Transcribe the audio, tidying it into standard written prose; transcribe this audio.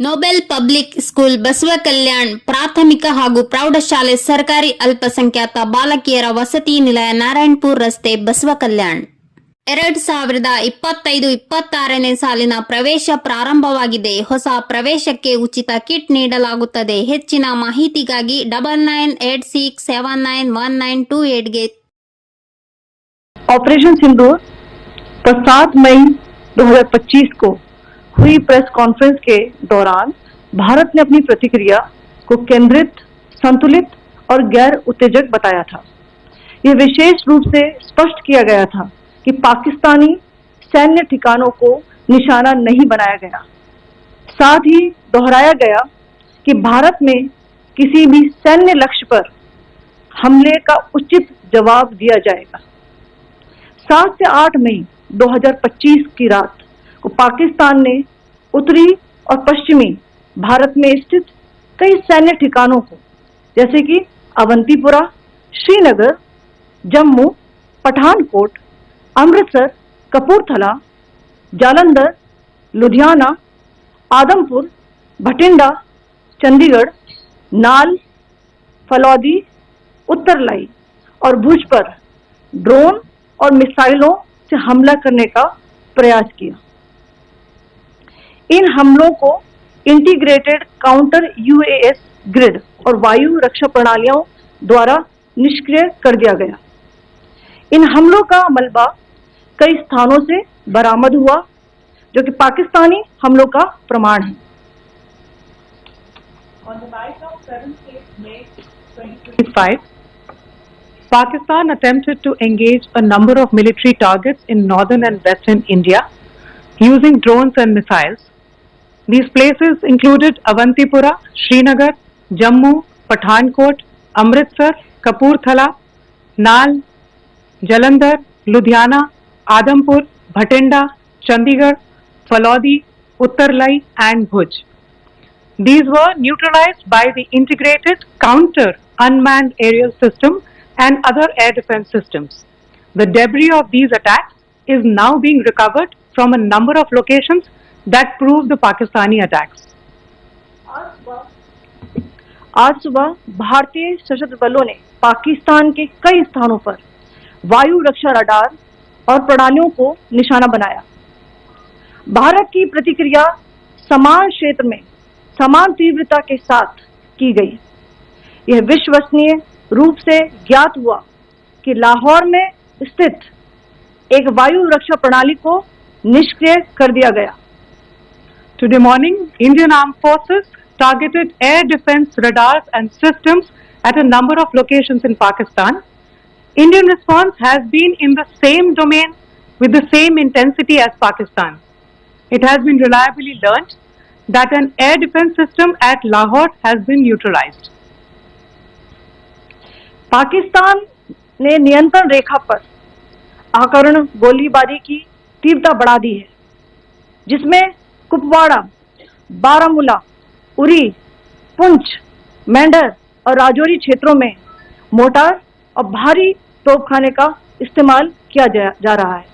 Nobel public school ಬಸವಕಲ್ಯಾಣ್ ಪ್ರಾಥಮಿಕ ಹಾಗೂ ಪ್ರೌಢಶಾಲೆ ಸರ್ಕಾರಿ ಅಲ್ಪಸಂಖ್ಯಾತ ಬಾಲಕಿಯರ ವಸತಿ ನಿಲಯ ನಾರಾಯಣಪುರ ರಸ್ತೆ ಬಸವಕಲ್ಯಾಣ್ 2025-26ನೇ ಸಾಲಿನ ಪ್ರವೇಶ ಪ್ರಾರಂಭವಾಗಿದೆ. ಹೊಸ ಪ್ರವೇಶಕ್ಕೆ ಉಚಿತ ಕಿಟ್ ನೀಡಲಾಗುತ್ತದೆ. ಹೆಚ್ಚಿನ ಮಾಹಿತಿಗಾಗಿ 9986791928 ಗೆ ऑपरेशन सिंदूर पर 7 मई 2025 को हुई प्रेस कॉन्फ्रेंस के दौरान भारत ने अपनी प्रतिक्रिया को केंद्रित, संतुलित और गैर उत्तेजक बताया था। यह विशेष रूप से स्पष्ट किया गया था कि पाकिस्तानी सैन्य ठिकानों को निशाना नहीं बनाया गया। साथ ही दोहराया गया कि भारत में किसी भी सैन्य लक्ष्य पर हमले का उचित जवाब दिया जाएगा। 7 से 8 मई 2025 की रात को पाकिस्तान ने उत्तरी और पश्चिमी भारत में स्थित कई सैन्य ठिकानों को जैसे कि अवंतीपुरा, श्रीनगर, जम्मू, पठानकोट, अमृतसर, कपूरथला, जालंधर, लुधियाना, आदमपुर, भटिंडा, चंडीगढ़, नाल, फलौदी, उत्तरलाई और भुज पर ड्रोन और मिसाइलों से हमला करने का प्रयास किया। इन हमलों को इंटीग्रेटेड काउंटर यूएस ग्रिड और वायु रक्षा प्रणालियों द्वारा निष्क्रिय कर दिया गया। इन हमलों का मलबा कई स्थानों से बरामद हुआ जो कि पाकिस्तानी हमलों का प्रमाण है। On the night of 7th May 2025, Pakistan attempted to engage a number of military targets in northern and western India using drones and missiles. These places included Avantipura, Srinagar, Jammu, Pathankot, Amritsar, Kapurthala, Nal, Jalandhar, Ludhiana, Adampur, Bhatinda, Chandigarh, Falodi, Uttarlai and Bhuj. These were neutralized by the integrated counter unmanned aerial system and other air defense systems. The debris of these attacks is now being recovered from a number of locations that prove the Pakistani attacks. आज सुबह भारतीय सशस्त्र बलों ने पाकिस्तान के कई स्थानों पर वायु रक्षा रडार और प्रणालियों को निशाना बनाया। भारत की प्रतिक्रिया समान क्षेत्र में समान तीव्रता के साथ की गई। यह विश्वसनीय रूप से ज्ञात हुआ कि लाहौर में स्थित एक वायु रक्षा प्रणाली को निष्क्रिय कर दिया गया। Today morning, Indian Armed Forces targeted air defense radars and systems at a number of locations in Pakistan. Indian response has been in the same domain with the same intensity as Pakistan. It has been reliably learnt that an air defense system at Lahore has been neutralized. Pakistan ने नियंत्रण रेखा पर आकरण गोलीबारी की तीव्रता बढ़ा दी है, जिसमें कुपवाड़ा, बारामूला, उरी, पुंछ, मेंढर और राजौरी क्षेत्रों में मोर्टार और भारी तोपखाने का इस्तेमाल किया जा रहा है।